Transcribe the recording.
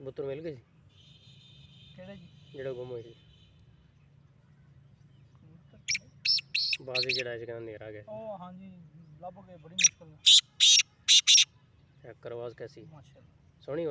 ਕਬੂਤਰ ਮਿਲ ਗਏ ਸੀ ਕਿਹੜੇ ਜੀ ਜਿਹੜਾ ਗੁੰਮ ਹੋਏ ਸੀ ਬਾਜ਼ੀ ਜਿਹੜਾ ਅੱਜ ਕਹਿੰਦਾ ਹਨੇਰਾ ਗਿਆ ਉਹ ਹਾਂਜੀ ਲੱਭ ਕੇ ਬੜੀ ਮੁਸ਼ਕਲ ਚੈੱਕ ਕਰੋ ਆਵਾਜ਼ कैसी ਮਾਸ਼ਾਅੱਲਾ